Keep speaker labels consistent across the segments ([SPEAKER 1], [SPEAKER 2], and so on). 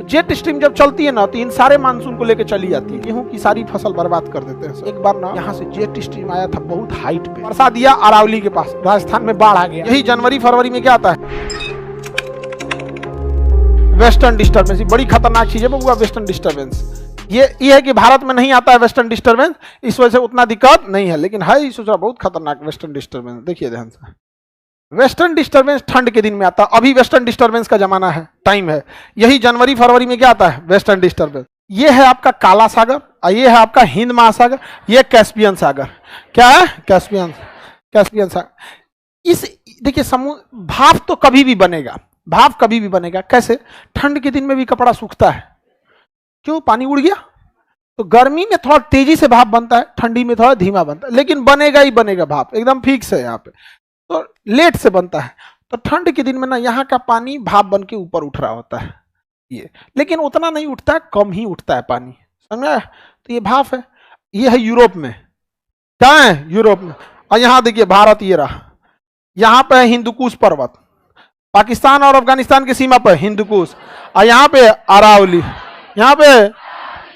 [SPEAKER 1] Jet stream जब चलती है ना तो इन सारे मानसून को लेकर चली जाती है, गेहूं की सारी फसल बर्बाद कर देते हैं। एक बार ना यहाँ से जेट स्ट्रीम आया था बहुत हाइट पे, बरसा दिया अरावली के पास, राजस्थान में बाढ़ आ गया। यही जनवरी फरवरी में क्या आता है, वेस्टर्न डिस्टर्बेंस। बड़ी खतरनाक चीज है बबुआ वेस्टर्न डिस्टर्बेंस। ये है कि भारत में नहीं आता है वेस्टर्न डिस्टर्बेंस, इस वजह से उतना दिक्कत नहीं है, लेकिन है इस बहुत खतरनाक वेस्टर्न डिस्टर्बेंस। देखिए ध्यान से, वेस्टर्न डिस्टर्बेंस ठंड के दिन में आता है। अभी वेस्टर्न डिस्टर्बेंस का जमाना है, टाइम है। यही जनवरी फरवरी में क्या आता है, वेस्टर्न डिस्टर्बेंस। ये है आपका काला सागर और ये है आपका हिंद महासागर, ये कैस्पियन सागर। क्या है, कैस्पियन सागर। इस देखिए भाप तो कभी भी बनेगा, भाप कभी भी बनेगा। कैसे, ठंड के दिन में भी कपड़ा सूखता है, क्यों, पानी उड़ गया। तो गर्मी में थोड़ा तेजी से भाप बनता है, ठंडी में थोड़ा धीमा बनता है, लेकिन बनेगा ही बनेगा भाप, एकदम फिक्स है यहाँ पे। तो लेट से बनता है। तो ठंड के दिन में ना यहाँ का पानी भाप बन के ऊपर उठ रहा होता है ये, लेकिन उतना नहीं उठता है, कम ही उठता है पानी, समझा। तो ये भाप है। ये है यूरोप में, क्या है, यूरोप में। और यहाँ देखिए भारत, ये रहा, यहाँ पे है हिंदुकुश पर्वत, पाकिस्तान और अफगानिस्तान की सीमा पर हिंदुकुश, और यहाँ पे अरावली, यहाँ पे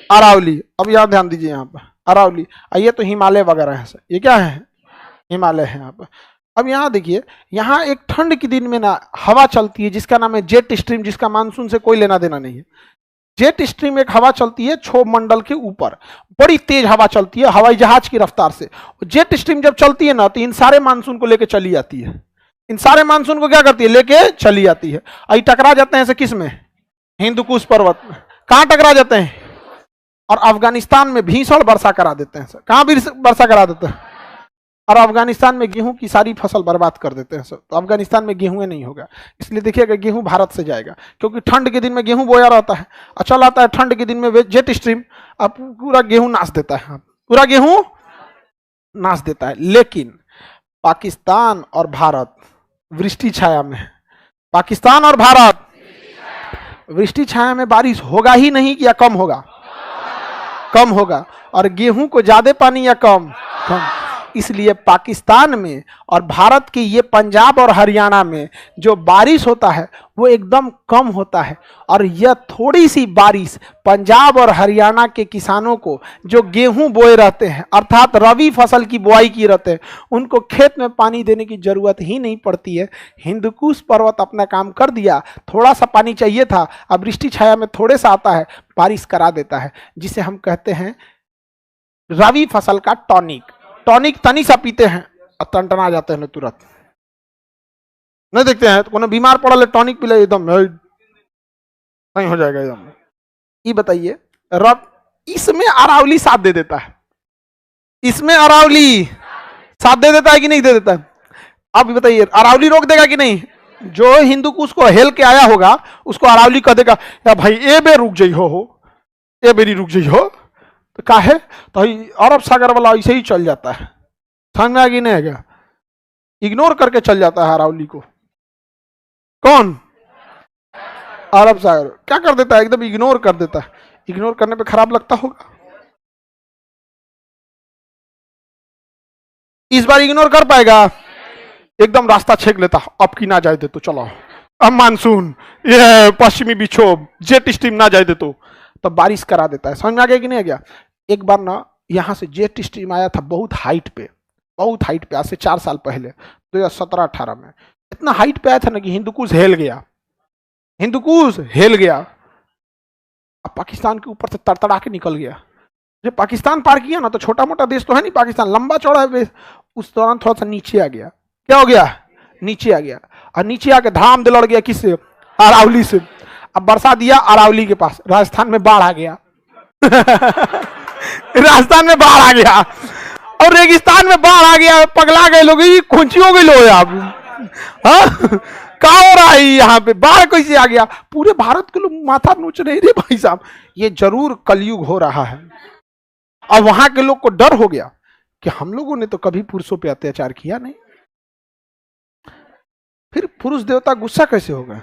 [SPEAKER 1] अरावली। अब यहाँ ध्यान दीजिए, यहाँ पर अरावली, और ये तो हिमालय वगैरह है, ये क्या है, हिमालय है यहाँ पर। अब यहाँ देखिए, यहाँ एक ठंड के दिन में ना हवा चलती है जिसका नाम है जेट स्ट्रीम, जिसका मानसून से कोई लेना देना नहीं है। जेट स्ट्रीम एक हवा चलती है क्षोभ मंडल के ऊपर, बड़ी तेज हवा चलती है हवाई जहाज की रफ्तार से। जेट स्ट्रीम जब चलती है ना तो इन सारे मानसून को लेकर चली जाती है, इन सारे मानसून को क्या करती है, लेके चली जाती है। और टकरा जाते हैं किस में, हिंदुकुश पर्वत में। कहाँ टकरा जाते हैं, और अफगानिस्तान में भीषण वर्षा करा देते हैं। कहाँ भी वर्षा करा देते हैं, और अफगानिस्तान में गेहूं की सारी फसल बर्बाद कर देते हैं। तो अफगानिस्तान में गेहूं नहीं होगा, इसलिए देखिएगा गेहूं भारत से जाएगा, क्योंकि ठंड के दिन में गेहूं बोया रहता है, चल आता है ठंड के दिन में जेट स्ट्रीम, अब पूरा गेहूं नाश देता है, पूरा गेहूं नाश देता है। लेकिन पाकिस्तान और भारत वृष्टि छाया में, पाकिस्तान और भारत वृष्टि छाया में बारिश होगा ही नहीं, या कम होगा, कम होगा। और गेहूं को ज्यादा पानी या कम, कम। इसलिए पाकिस्तान में और भारत के ये पंजाब और हरियाणा में जो बारिश होता है वो एकदम कम होता है। और यह थोड़ी सी बारिश पंजाब और हरियाणा के किसानों को जो गेहूं बोए रहते हैं, अर्थात रवि फसल की बुआई की रहते हैं, उनको खेत में पानी देने की जरूरत ही नहीं पड़ती है। हिंदुकुश पर्वत अपना काम कर दिया, थोड़ा सा पानी चाहिए था, अब वृष्टि छाया में थोड़े सा आता है, बारिश करा देता है, जिसे हम कहते हैं रवि फसल का टॉनिक। टॉनिक तनी सा पीते हैं और टनटना जाते हैं तुरंत, नहीं देखते हैं तो बीमार पड़ा टॉनिक पी ले, एकदम सही हो जाएगा एकदम। ये बताइए, रब इसमें अरावली साथ दे देता है, इसमें अरावली साथ दे देता है कि नहीं दे देता है। अब बताइए अरावली रोक देगा कि नहीं, जो हिंदुकुश को हेल के आया होगा उसको अरावली कह देगा, या भाई ए बे रुक जाइ हो, ए बेरी रुक जाइ हो। तो का है, तो अरब सागर वाला ऐसे ही चल जाता है, समझ में आ गई नहीं क्या, इग्नोर करके चल जाता है अरावली को। कौन, अरब सागर क्या कर देता है, एकदम इग्नोर कर देता है। इग्नोर करने पे खराब लगता होगा, इस बार इग्नोर कर पाएगा, एकदम रास्ता छेक लेता, अब की ना जाए दे तो चलो, अब मानसून, ये पश्चिमी विक्षोभ, जेट स्ट्रीम ना जाए दे तो बारिश करा देता है। समझ में आ गया कि नहीं आ गया। एक बार ना यहाँ से जेट स्ट्रीम आया था बहुत हाइट पे, बहुत हाइट पे, आज से 4 साल पहले 2017-18 में इतना हाइट पे आया था ना कि हिंदुकुश हिल गया, हिंदुकुश हिल गया। अब पाकिस्तान के ऊपर से तड़तड़ा के निकल गया। जब पाकिस्तान पार किया ना तो छोटा मोटा देश तो है नहीं पाकिस्तान, लंबा चौड़ा है, उस दौरान थोड़ा सा नीचे आ गया। क्या हो गया, नीचे आ गया, और नीचे आके धाम दे लड़ गया किससे, अरावली से। अब बरसा दिया अरावली के पास, राजस्थान में बाढ़ आ गया राजस्थान में बाढ़ आ गया और रेगिस्तान में बाढ़ आ गया, पगला गए लोग, कौन सी हो गई लो आप, क्या हो रहा है यहाँ पे, बाढ़ कैसे आ गया। पूरे भारत के लोग माथा नोच रहे रे भाई साहब, ये जरूर कलयुग हो रहा है। और वहां के लोग को डर हो गया कि हम लोगों ने तो कभी पुरुषों पे अत्याचार किया नहीं, फिर पुरुष देवता गुस्सा कैसे हो गए।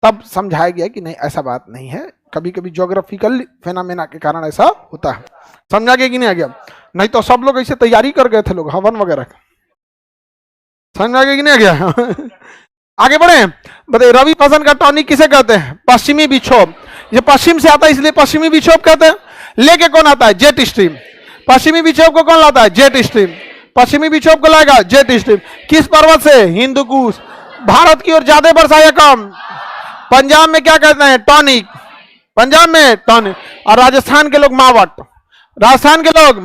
[SPEAKER 1] तब समझाया गया कि नहीं ऐसा बात नहीं है, कभी कभी ज्योग्राफिकल फेनामेना के कारण ऐसा होता है। समझा गया कि नहीं आ गया, नहीं तो सब लोग ऐसे तैयारी कर गए थे लोग हवन वगैरह। समझ आ गया कि नहीं आ गया आगे बढ़े, बताइए रवि फसल का टॉनिक किसे कहते हैं, पश्चिमी विक्षोभ। ये पश्चिम से आता है इसलिए पश्चिमी विक्षोभ कहते हैं। लेके कौन आता है? Jet stream. पश्चिमी विक्षोभ को कौन लाता है? Jet stream. पश्चिमी विक्षोभ को लाएगा जेट स्ट्रीम। किस पर्वत से? हिंदू कुश। भारत की ओर ज्यादा वर्षा या कम? पंजाब में क्या कहते हैं? टॉनिक। पंजाब में टॉनिक। और राजस्थान के लोग मावट। राजस्थान के लोग